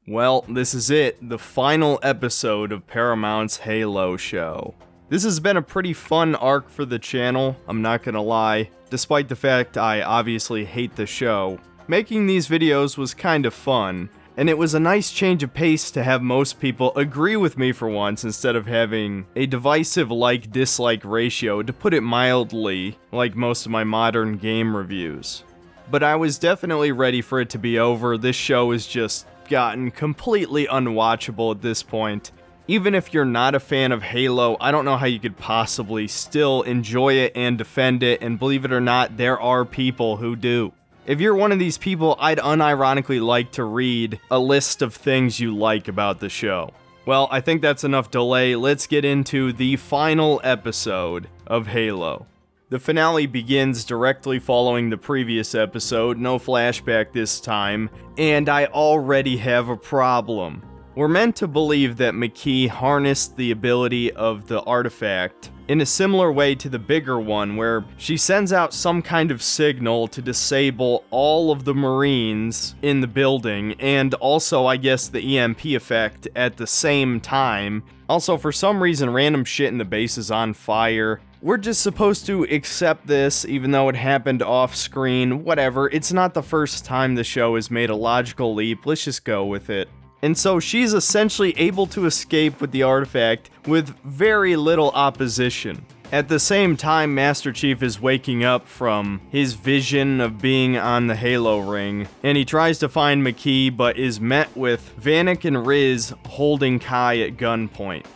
Well, this is it, the final episode of Paramount's Halo show. This has been a pretty fun arc for the channel, I'm not gonna lie. Despite the fact I obviously hate the show, making these videos was kind of fun, and it was a nice change of pace to have most people agree with me for once instead of having a divisive like-dislike ratio, to put it mildly, like most of my modern game reviews. But I was definitely ready for it to be over. This show has just gotten completely unwatchable at this point. Even if you're not a fan of Halo, I don't know how you could possibly still enjoy it and defend it, and believe it or not, there are people who do. If you're one of these people, I'd unironically like to read a list of things you like about the show. Well, I think that's enough delay. Let's get into the final episode of Halo. The finale begins directly following the previous episode, no flashback this time, and I already have a problem. We're meant to believe that McKee harnessed the ability of the artifact in a similar way to the bigger one, where she sends out some kind of signal to disable all of the Marines in the building, and also, I guess, the EMP effect at the same time. Also, for some reason, random shit in the base is on fire. We're just supposed to accept this, even though it happened off-screen, whatever. It's not the first time the show has made a logical leap, let's just go with it. And so she's essentially able to escape with the artifact with very little opposition. At the same time, Master Chief is waking up from his vision of being on the Halo ring, and he tries to find McKee, but is met with Vanek and Riz holding Kai at gunpoint.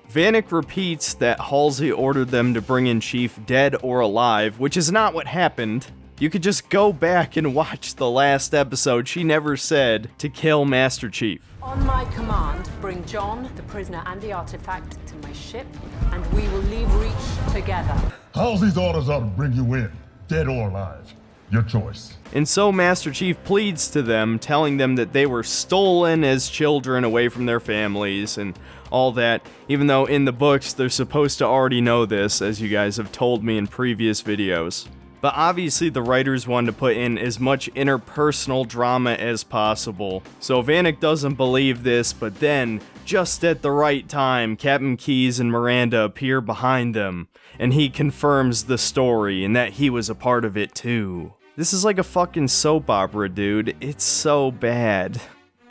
Vanek repeats that Halsey ordered them to bring in Chief dead or alive, which is not what happened. You could just go back and watch the last episode. She never said to kill Master Chief. On my command, bring John, the prisoner, and the artifact to my ship, and we will leave Reach together. Halsey's orders are to bring you in, dead or alive. Your choice. And so Master Chief pleads to them, telling them that they were stolen as children away from their families and all that, even though in the books they're supposed to already know this, as you guys have told me in previous videos. But obviously the writers wanted to put in as much interpersonal drama as possible. So Vanek doesn't believe this, but then, just at the right time, Captain Keyes and Miranda appear behind them, and he confirms the story and that he was a part of it too. This is like a fucking soap opera, dude. It's so bad.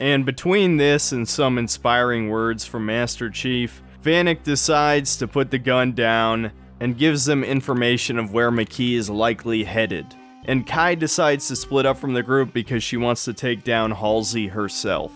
And between this and some inspiring words from Master Chief, Vanek decides to put the gun down and gives them information of where McKee is likely headed. And Kai decides to split up from the group because she wants to take down Halsey herself.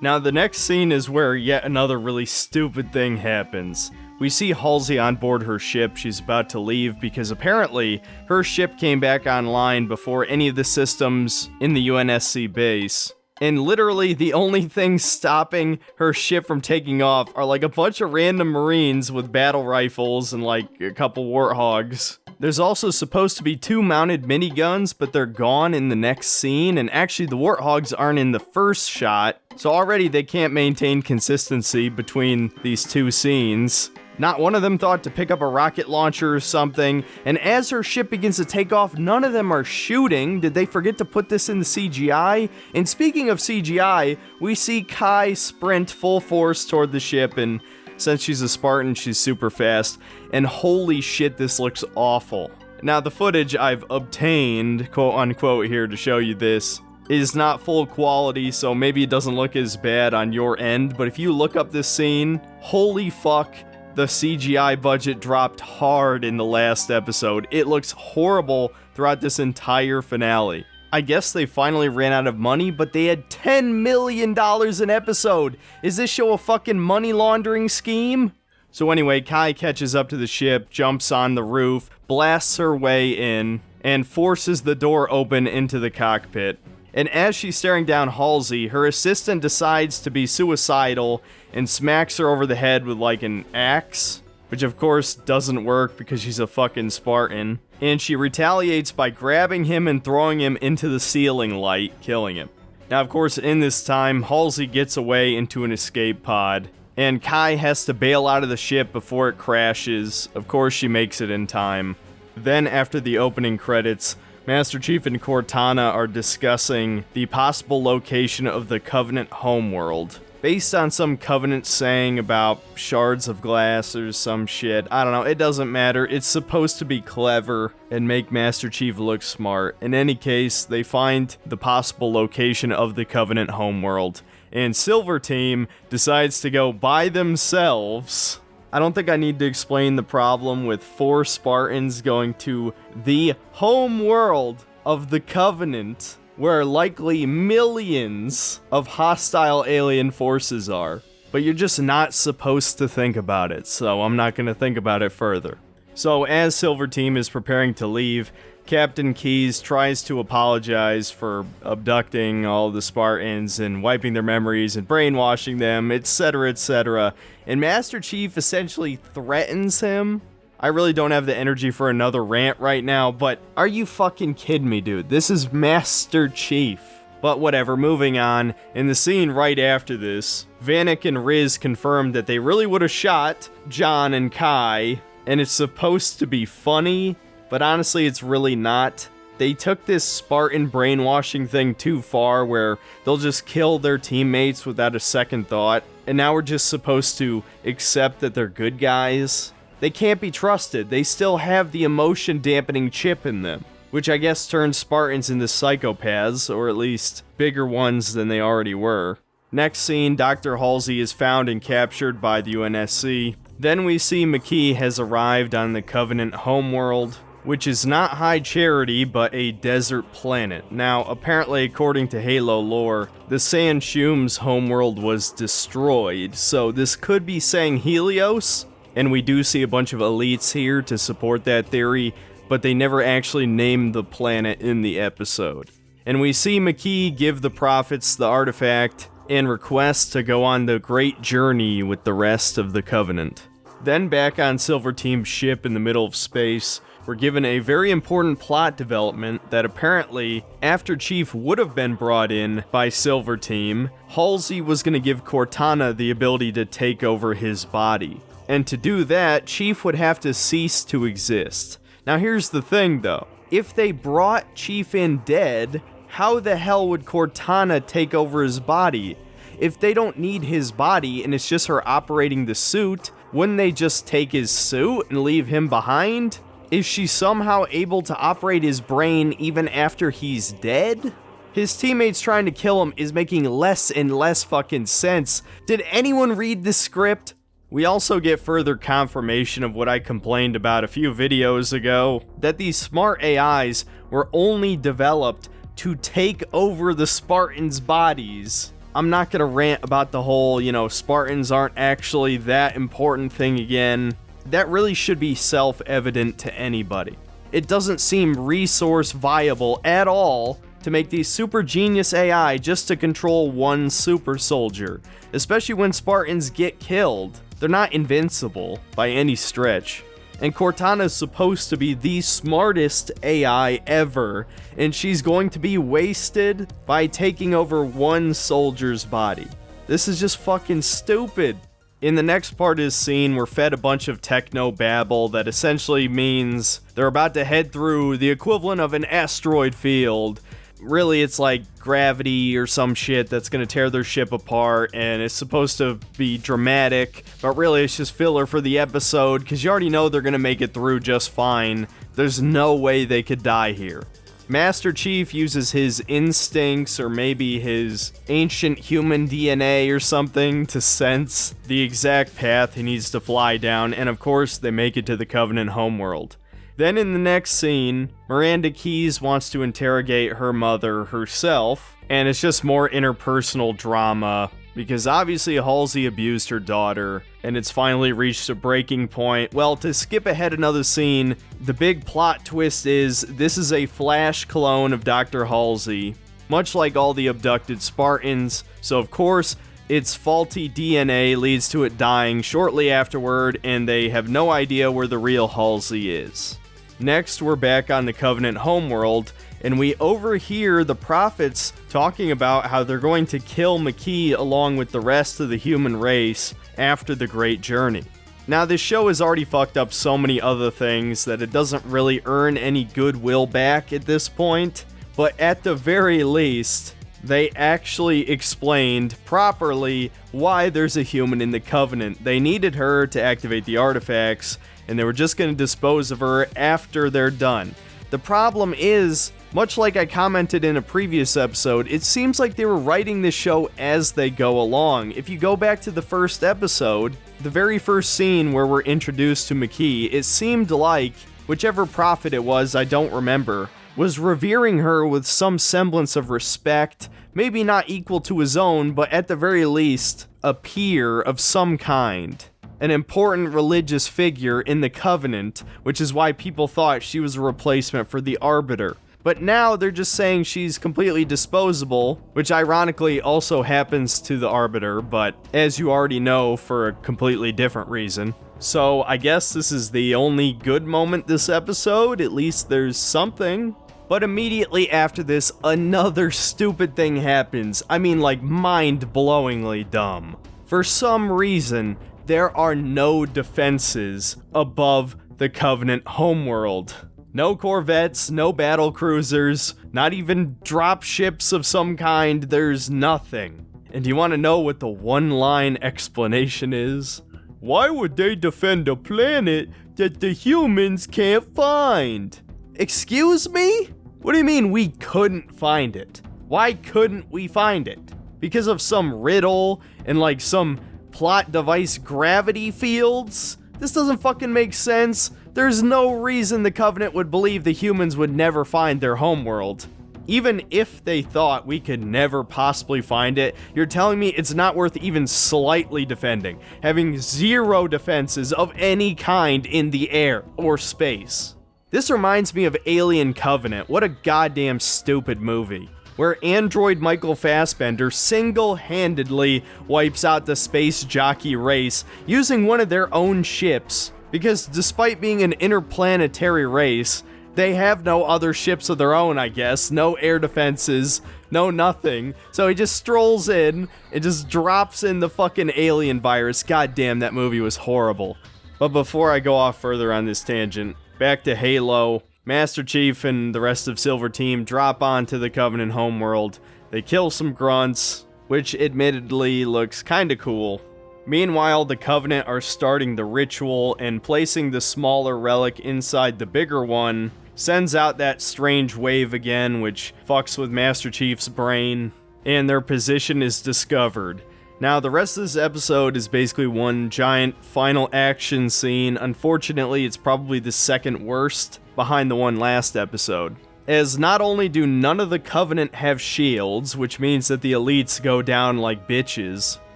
Now the next scene is where yet another really stupid thing happens. We see Halsey on board her ship. She's about to leave because apparently her ship came back online before any of the systems in the UNSC base. And literally the only thing stopping her ship from taking off are like a bunch of random Marines with battle rifles and like a couple warthogs. There's also supposed to be 2 mounted miniguns, but they're gone in the next scene, and actually the warthogs aren't in the first shot, so already they can't maintain consistency between these 2 scenes. Not one of them thought to pick up a rocket launcher or something, and as her ship begins to take off, none of them are shooting. Did they forget to put this in the CGI? And speaking of CGI, we see Kai sprint full force toward the ship, and since she's a Spartan, she's super fast, and holy shit, this looks awful. Now, the footage I've obtained, quote unquote, here to show you this, is not full quality, so maybe it doesn't look as bad on your end, but if you look up this scene, holy fuck, the CGI budget dropped hard in the last episode. It looks horrible throughout this entire finale. I guess they finally ran out of money, but they had $10 million an episode. Is this show a fucking money laundering scheme? So anyway, Kai catches up to the ship, jumps on the roof, blasts her way in, and forces the door open into the cockpit. And as she's staring down Halsey, her assistant decides to be suicidal and smacks her over the head with like an axe, which of course doesn't work because she's a fucking Spartan. And she retaliates by grabbing him and throwing him into the ceiling light, killing him. Now of course in this time, Halsey gets away into an escape pod, and Kai has to bail out of the ship before it crashes. Of course she makes it in time. Then after the opening credits, Master Chief and Cortana are discussing the possible location of the Covenant homeworld, based on some Covenant saying about shards of glass or some shit. I don't know, it doesn't matter. It's supposed to be clever and make Master Chief look smart. In any case, they find the possible location of the Covenant homeworld, and Silver Team decides to go by themselves. I don't think I need to explain the problem with 4 Spartans going to the home world of the Covenant, where likely millions of hostile alien forces are. But you're just not supposed to think about it, so I'm not going to think about it further. So as Silver Team is preparing to leave, Captain Keyes tries to apologize for abducting all the Spartans and wiping their memories and brainwashing them, etc., etc. And Master Chief essentially threatens him. I really don't have the energy for another rant right now, but are you fucking kidding me, dude? This is Master Chief. But whatever, moving on. In the scene right after this, Vanek and Riz confirmed that they really would have shot John and Kai, and it's supposed to be funny, but honestly, it's really not. They took this Spartan brainwashing thing too far, where they'll just kill their teammates without a second thought, and now we're just supposed to accept that they're good guys. They can't be trusted. They still have the emotion-dampening chip in them, which I guess turns Spartans into psychopaths, or at least bigger ones than they already were. Next scene, Dr. Halsey is found and captured by the UNSC. Then we see McKee has arrived on the Covenant homeworld, which is not High Charity, but a desert planet. Now, apparently, according to Halo lore, the San Shum's homeworld was destroyed, so this could be saying Helios, and we do see a bunch of elites here to support that theory, but they never actually named the planet in the episode. And we see McKee give the prophets the artifact and request to go on the great journey with the rest of the Covenant. Then back on Silver Team's ship in the middle of space, we're given a very important plot development that apparently, after Chief would have been brought in by Silver Team, Halsey was going to give Cortana the ability to take over his body. And to do that, Chief would have to cease to exist. Now here's the thing though, if they brought Chief in dead, how the hell would Cortana take over his body? If they don't need his body and it's just her operating the suit, wouldn't they just take his suit and leave him behind? Is she somehow able to operate his brain even after he's dead? His teammates trying to kill him is making less and less fucking sense. Did anyone read the script? We also get further confirmation of what I complained about a few videos ago, that these smart AIs were only developed to take over the Spartans' bodies. I'm not gonna rant about the whole, Spartans aren't actually that important thing again. That really should be self-evident to anybody. It doesn't seem resource viable at all to make these super genius AI just to control one super soldier, especially when Spartans get killed. They're not invincible by any stretch. And Cortana is supposed to be the smartest AI ever, and she's going to be wasted by taking over one soldier's body. This is just fucking stupid. In the next part of this scene, we're fed a bunch of techno babble that essentially means they're about to head through the equivalent of an asteroid field. Really, it's like gravity or some shit that's gonna tear their ship apart, and it's supposed to be dramatic, but really it's just filler for the episode, because you already know they're gonna make it through just fine. There's no way they could die here. Master Chief uses his instincts, or maybe his ancient human DNA or something, to sense the exact path he needs to fly down, and of course they make it to the Covenant homeworld. Then in the next scene, Miranda Keyes wants to interrogate her mother herself, and it's just more interpersonal drama, because obviously Halsey abused her daughter, and it's finally reached a breaking point. Well, to skip ahead another scene, the big plot twist is this is a Flash clone of Dr. Halsey, much like all the abducted Spartans, so of course, its faulty DNA leads to it dying shortly afterward, and they have no idea where the real Halsey is. Next, we're back on the Covenant homeworld, and we overhear the prophets talking about how they're going to kill McKee along with the rest of the human race after the Great Journey. Now, this show has already fucked up so many other things that it doesn't really earn any goodwill back at this point, but at the very least, they actually explained properly why there's a human in the Covenant. They needed her to activate the artifacts, and they were just going to dispose of her after they're done. The problem is, much like I commented in a previous episode, it seems like they were writing this show as they go along. If you go back to the first episode, the very first scene where we're introduced to McKee, it seemed like, whichever prophet it was, I don't remember, was revering her with some semblance of respect, maybe not equal to his own, but at the very least, a peer of some kind. An important religious figure in the Covenant, which is why people thought she was a replacement for the Arbiter. But now they're just saying she's completely disposable, which ironically also happens to the Arbiter, but as you already know, for a completely different reason. So I guess this is the only good moment this episode, at least there's something. But immediately after this, another stupid thing happens. I mean, like, mind-blowingly dumb. For some reason, there are no defenses above the Covenant homeworld. No corvettes, no battle cruisers, not even drop ships of some kind, there's nothing. And do you want to know what the one-line explanation is? Why would they defend a planet that the humans can't find? Excuse me? What do you mean we couldn't find it? Why couldn't we find it? Because of some riddle and like some plot device gravity fields? This doesn't fucking make sense. There's no reason the Covenant would believe the humans would never find their homeworld. Even if they thought we could never possibly find it, you're telling me it's not worth even slightly defending, having zero defenses of any kind in the air or space. This reminds me of Alien Covenant. What a goddamn stupid movie. Where android Michael Fassbender single-handedly wipes out the space jockey race using one of their own ships. Because despite being an interplanetary race, they have no other ships of their own, I guess. No air defenses, no nothing. So he just strolls in and just drops in the fucking alien virus. God damn, that movie was horrible. But before I go off further on this tangent, back to Halo. Master Chief and the rest of Silver Team drop onto the Covenant homeworld. They kill some grunts, which admittedly looks kinda cool. Meanwhile, the Covenant are starting the ritual, and placing the smaller relic inside the bigger one sends out that strange wave again, which fucks with Master Chief's brain, and their position is discovered. Now, the rest of this episode is basically one giant final action scene. Unfortunately, it's probably the second worst, behind the one last episode. As not only do none of the Covenant have shields, which means that the elites go down like bitches,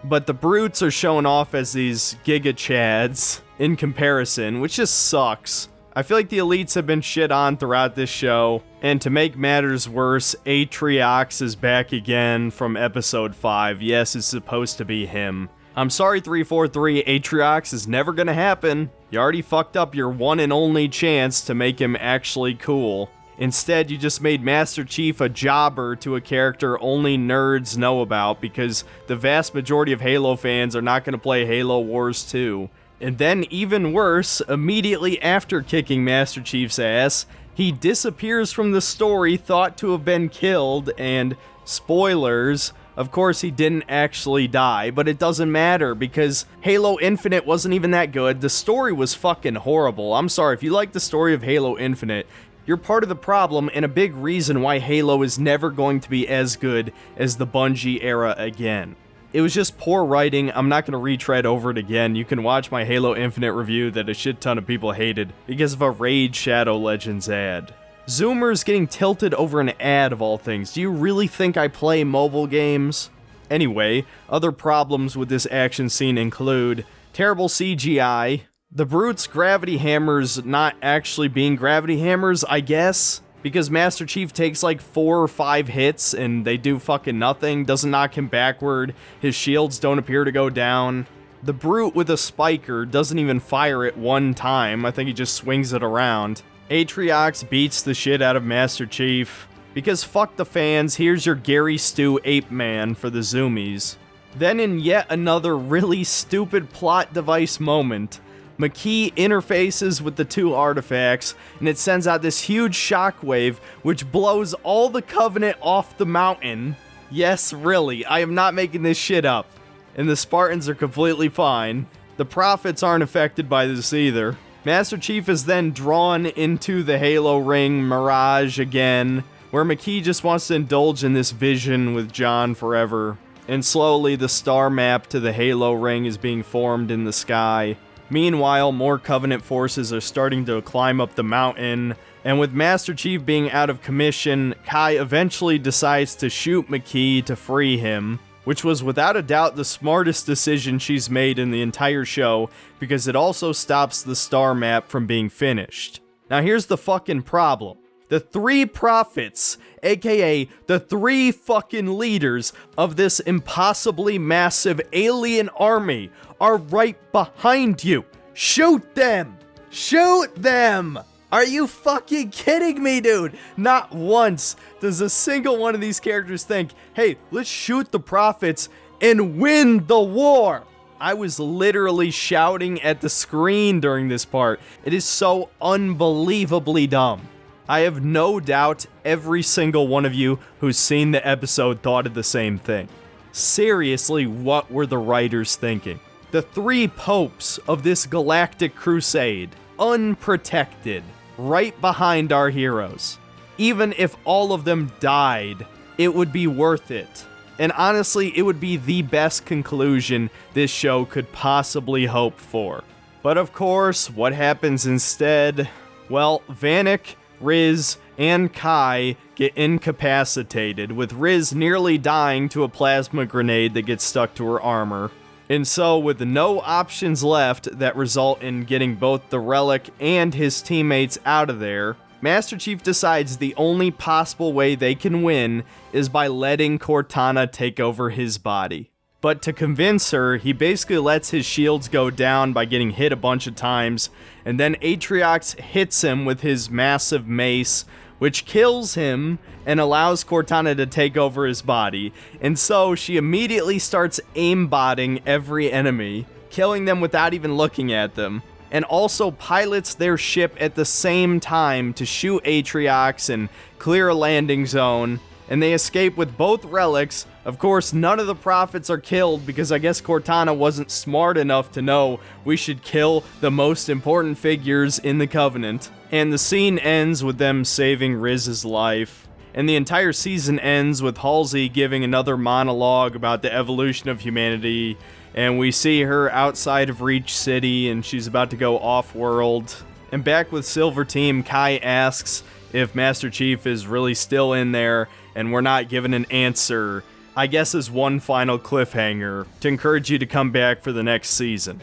but the brutes are shown off as these Giga Chads in comparison, which just sucks. I feel like the elites have been shit on throughout this show, and to make matters worse, Atriox is back again from episode 5. Yes, it's supposed to be him. I'm sorry, 343, Atriox is never gonna happen. You already fucked up your one and only chance to make him actually cool. Instead, you just made Master Chief a jobber to a character only nerds know about, because the vast majority of Halo fans are not gonna play Halo Wars 2. And then, even worse, immediately after kicking Master Chief's ass, he disappears from the story thought to have been killed, and, spoilers, of course he didn't actually die, but it doesn't matter, because Halo Infinite wasn't even that good. The story was fucking horrible. I'm sorry, if you like the story of Halo Infinite, you're part of the problem, and a big reason why Halo is never going to be as good as the Bungie era again. It was just poor writing. I'm not going to retread over it again. You can watch my Halo Infinite review that a shit ton of people hated because of a Raid Shadow Legends ad. Zoomers getting tilted over an ad of all things. Do you really think I play mobile games? Anyway, other problems with this action scene include terrible CGI, the brutes' gravity hammers not actually being gravity hammers, I guess, because Master Chief takes like 4 or 5 hits and they do fucking nothing, doesn't knock him backward, his shields don't appear to go down. The brute with a spiker doesn't even fire it one time, I think he just swings it around. Atriox beats the shit out of Master Chief, because fuck the fans, here's your Gary Stu Ape Man for the zoomies. Then in yet another really stupid plot device moment, McKee interfaces with the two artifacts, and it sends out this huge shockwave, which blows all the Covenant off the mountain. Yes, really, I am not making this shit up. And the Spartans are completely fine. The Prophets aren't affected by this either. Master Chief is then drawn into the Halo Ring Mirage again, where McKee just wants to indulge in this vision with John forever. And slowly, the star map to the Halo Ring is being formed in the sky. Meanwhile, more Covenant forces are starting to climb up the mountain, and with Master Chief being out of commission, Kai eventually decides to shoot McKee to free him, which was without a doubt the smartest decision she's made in the entire show, because it also stops the star map from being finished. Now here's the fucking problem. The three prophets, aka the three fucking leaders of this impossibly massive alien army, are right behind you. Shoot them! Shoot them! Are you fucking kidding me, dude? Not once does a single one of these characters think, hey, let's shoot the prophets and win the war. I was literally shouting at the screen during this part. It is so unbelievably dumb. I have no doubt every single one of you who's seen the episode thought of the same thing. Seriously, what were the writers thinking? The three popes of this galactic crusade, unprotected, right behind our heroes. Even if all of them died, it would be worth it. And honestly, it would be the best conclusion this show could possibly hope for. But of course, what happens instead? Well, Vanek, Riz, and Kai get incapacitated, with Riz nearly dying to a plasma grenade that gets stuck to her armor. And so, with no options left that result in getting both the Relic and his teammates out of there, Master Chief decides the only possible way they can win is by letting Cortana take over his body. But to convince her, he basically lets his shields go down by getting hit a bunch of times, and then Atriox hits him with his massive mace, which kills him and allows Cortana to take over his body. And so she immediately starts aimbotting every enemy, killing them without even looking at them, and also pilots their ship at the same time to shoot Atriox and clear a landing zone, and they escape with both relics. Of course, none of the prophets are killed because I guess Cortana wasn't smart enough to know we should kill the most important figures in the Covenant. And the scene ends with them saving Riz's life. And the entire season ends with Halsey giving another monologue about the evolution of humanity. And we see her outside of Reach City and she's about to go off-world. And back with Silver Team, Kai asks if Master Chief is really still in there, and we're not given an answer. I guess as one final cliffhanger to encourage you to come back for the next season.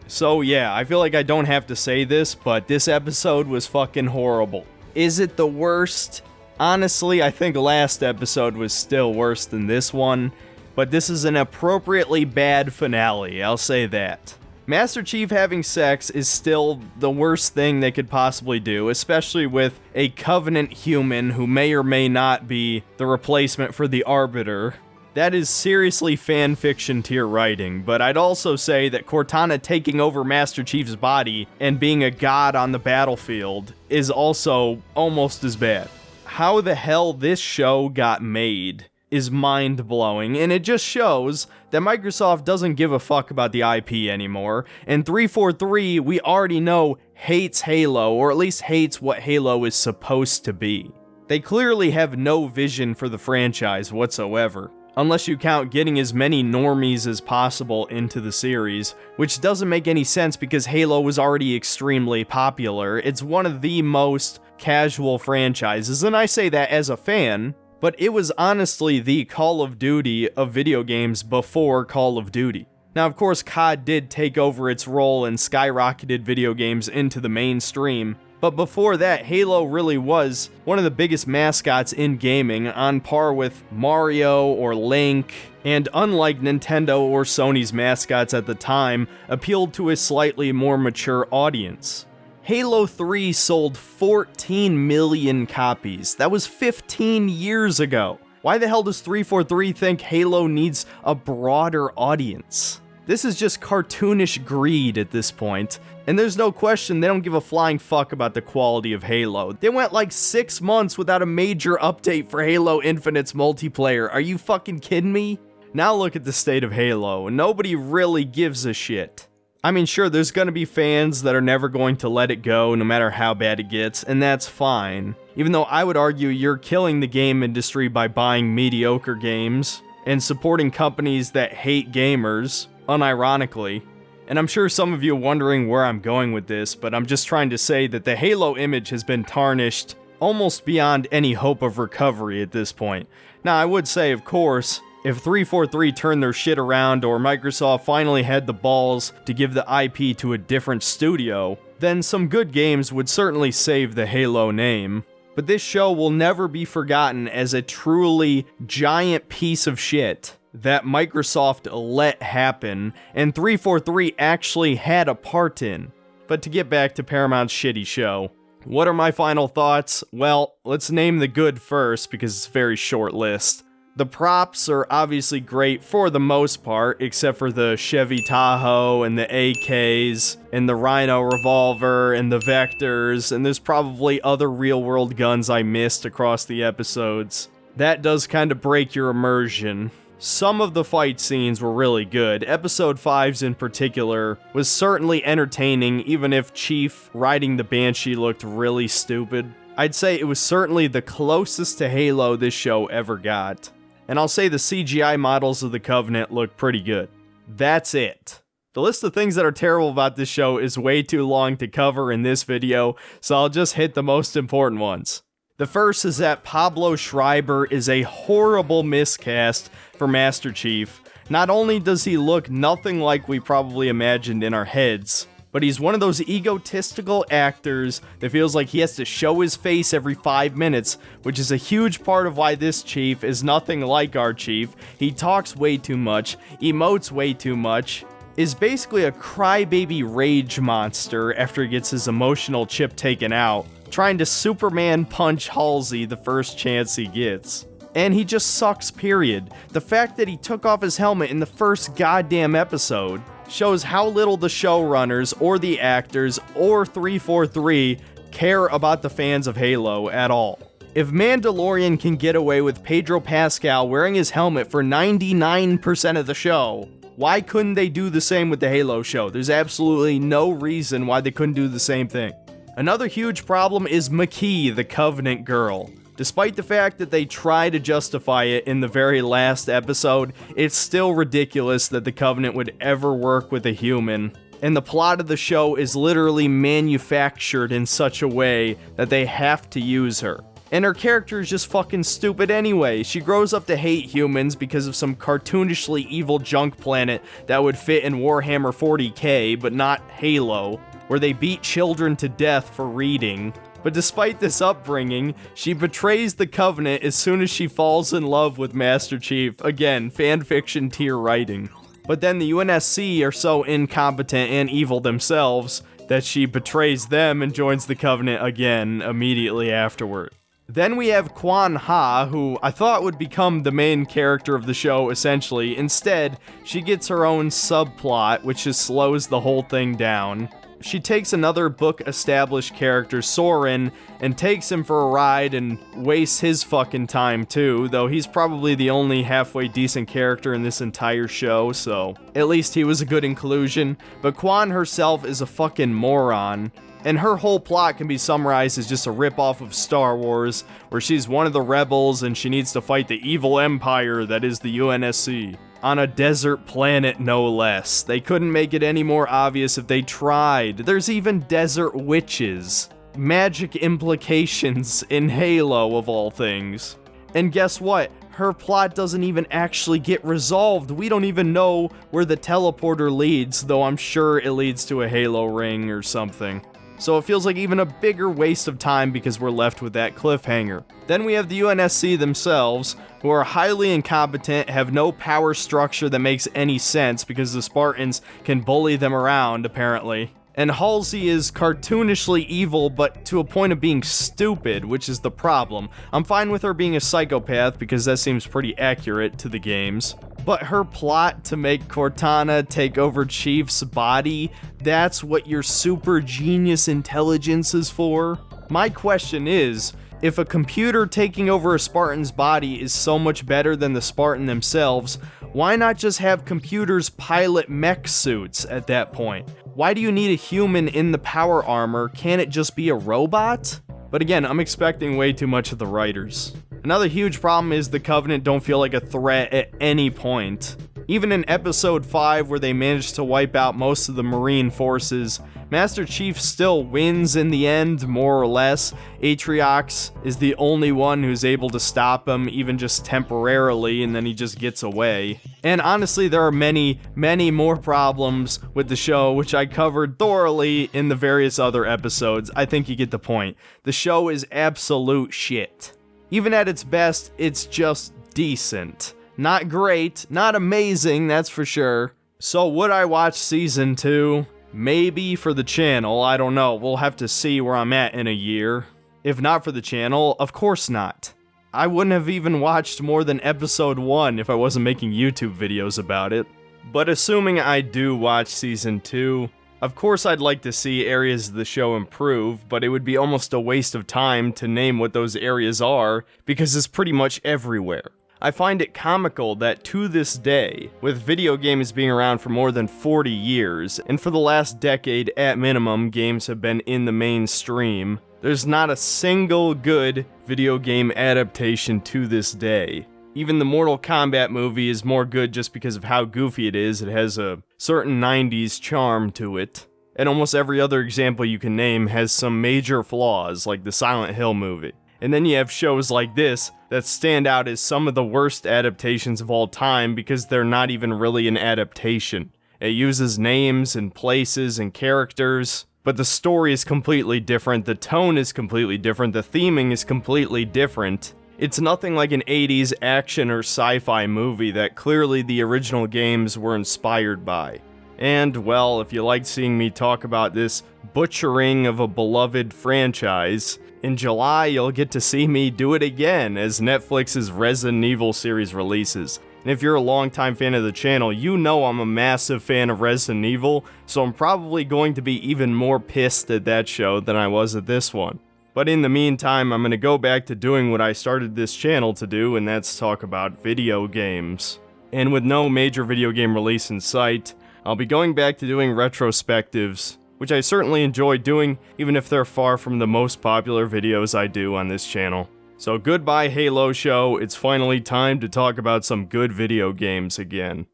So yeah, I feel like I don't have to say this, but this episode was fucking horrible. Is it the worst? Honestly, I think last episode was still worse than this one, but this is an appropriately bad finale, I'll say that. Master Chief having sex is still the worst thing they could possibly do, especially with a Covenant human who may or may not be the replacement for the Arbiter. That is seriously fanfiction tier writing, but I'd also say that Cortana taking over Master Chief's body and being a god on the battlefield is also almost as bad. How the hell this show got made is mind-blowing, and it just shows that Microsoft doesn't give a fuck about the IP anymore, and 343, we already know, hates Halo, or at least hates what Halo is supposed to be. They clearly have no vision for the franchise whatsoever, unless you count getting as many normies as possible into the series, which doesn't make any sense because Halo was already extremely popular. It's one of the most casual franchises, and I say that as a fan, but it was honestly the Call of Duty of video games before Call of Duty. Now, of course, COD did take over its role and skyrocketed video games into the mainstream, but before that, Halo really was one of the biggest mascots in gaming, on par with Mario or Link, and unlike Nintendo or Sony's mascots at the time, appealed to a slightly more mature audience. Halo 3 sold 14 million copies. That was 15 years ago. Why the hell does 343 think Halo needs a broader audience? This is just cartoonish greed at this point. And there's no question they don't give a flying fuck about the quality of Halo. They went like 6 months without a major update for Halo Infinite's multiplayer. Are you fucking kidding me? Now look at the state of Halo. Nobody really gives a shit. I mean, sure, there's gonna be fans that are never going to let it go no matter how bad it gets, and that's fine. Even though I would argue you're killing the game industry by buying mediocre games and supporting companies that hate gamers, unironically. And I'm sure some of you are wondering where I'm going with this, but I'm just trying to say that the Halo image has been tarnished almost beyond any hope of recovery at this point. Now, I would say, of course, if 343 turned their shit around or Microsoft finally had the balls to give the IP to a different studio, then some good games would certainly save the Halo name. But this show will never be forgotten as a truly giant piece of shit that Microsoft let happen, and 343 actually had a part in. But to get back to Paramount's shitty show, what are my final thoughts? Well, let's name the good first, because it's a very short list. The props are obviously great for the most part, except for the Chevy Tahoe and the AKs and the Rhino revolver and the Vectors, and there's probably other real-world guns I missed across the episodes. That does kind of break your immersion. Some of the fight scenes were really good. Episode 5's in particular was certainly entertaining, even if Chief riding the Banshee looked really stupid. I'd say it was certainly the closest to Halo this show ever got. And I'll say the CGI models of the Covenant look pretty good. That's it. The list of things that are terrible about this show is way too long to cover in this video, so I'll just hit the most important ones. The first is that Pablo Schreiber is a horrible miscast for Master Chief. Not only does he look nothing like we probably imagined in our heads, but he's one of those egotistical actors that feels like he has to show his face every 5 minutes, which is a huge part of why this Chief is nothing like our Chief. He talks way too much, emotes way too much, is basically a crybaby rage monster after he gets his emotional chip taken out, trying to Superman punch Halsey the first chance he gets. And he just sucks, period. The fact that he took off his helmet in the first goddamn episode shows how little the showrunners, or the actors, or 343 care about the fans of Halo at all. If Mandalorian can get away with Pedro Pascal wearing his helmet for 99% of the show, why couldn't they do the same with the Halo show? There's absolutely no reason why they couldn't do the same thing. Another huge problem is McKee, the Covenant girl. Despite the fact that they try to justify it in the very last episode, it's still ridiculous that the Covenant would ever work with a human. And the plot of the show is literally manufactured in such a way that they have to use her. And her character is just fucking stupid anyway. She grows up to hate humans because of some cartoonishly evil junk planet that would fit in Warhammer 40k, but not Halo, where they beat children to death for reading. But despite this upbringing, she betrays the Covenant as soon as she falls in love with Master Chief. Again, fanfiction tier writing. But then the UNSC are so incompetent and evil themselves that she betrays them and joins the Covenant again immediately afterward. Then we have Quan Ha, who I thought would become the main character of the show essentially. Instead, she gets her own subplot, which just slows the whole thing down. She takes another book-established character, Soren, and takes him for a ride and wastes his fucking time too, though he's probably the only halfway decent character in this entire show, so at least he was a good inclusion. But Quan herself is a fucking moron, and her whole plot can be summarized as just a ripoff of Star Wars, where she's one of the rebels and she needs to fight the evil empire that is the UNSC. On a desert planet, no less. They couldn't make it any more obvious if they tried. There's even desert witches. Magic implications in Halo, of all things. And guess what? Her plot doesn't even actually get resolved. We don't even know where the teleporter leads, though I'm sure it leads to a Halo ring or something. So it feels like even a bigger waste of time because we're left with that cliffhanger. Then we have the UNSC themselves, who are highly incompetent, have no power structure that makes any sense because the Spartans can bully them around, apparently. And Halsey is cartoonishly evil, but to a point of being stupid, which is the problem. I'm fine with her being a psychopath because that seems pretty accurate to the games. But her plot to make Cortana take over Chief's body, that's what your super genius intelligence is for? My question is, if a computer taking over a Spartan's body is so much better than the Spartan themselves, why not just have computers pilot mech suits at that point? Why do you need a human in the power armor? Can't it just be a robot? But again, I'm expecting way too much of the writers. Another huge problem is the Covenant don't feel like a threat at any point. Even in episode 5, where they managed to wipe out most of the Marine forces, Master Chief still wins in the end, more or less. Atriox is the only one who's able to stop him, even just temporarily, and then he just gets away. And honestly, there are many, many more problems with the show, which I covered thoroughly in the various other episodes. I think you get the point. The show is absolute shit. Even at its best, it's just decent. Not great, not amazing, that's for sure. So would I watch season 2? Maybe for the channel, I don't know. We'll have to see where I'm at in a year. If not for the channel, of course not. I wouldn't have even watched more than episode 1 if I wasn't making YouTube videos about it. But assuming I do watch season 2, of course I'd like to see areas of the show improve, but it would be almost a waste of time to name what those areas are, because it's pretty much everywhere. I find it comical that to this day, with video games being around for more than 40 years, and for the last decade at minimum, games have been in the mainstream, there's not a single good video game adaptation to this day. Even the Mortal Kombat movie is more good just because of how goofy it is. It has a certain 90s charm to it. And almost every other example you can name has some major flaws, like the Silent Hill movie. And then you have shows like this that stand out as some of the worst adaptations of all time because they're not even really an adaptation. It uses names and places and characters, but the story is completely different, the tone is completely different, the theming is completely different. It's nothing like an 80s action or sci-fi movie that clearly the original games were inspired by. And, well, if you liked seeing me talk about this butchering of a beloved franchise, in July you'll get to see me do it again as Netflix's Resident Evil series releases. And if you're a longtime fan of the channel, you know I'm a massive fan of Resident Evil, so I'm probably going to be even more pissed at that show than I was at this one. But in the meantime, I'm going to go back to doing what I started this channel to do, and that's talk about video games. And with no major video game release in sight, I'll be going back to doing retrospectives, which I certainly enjoy doing, even if they're far from the most popular videos I do on this channel. So goodbye Halo show, it's finally time to talk about some good video games again.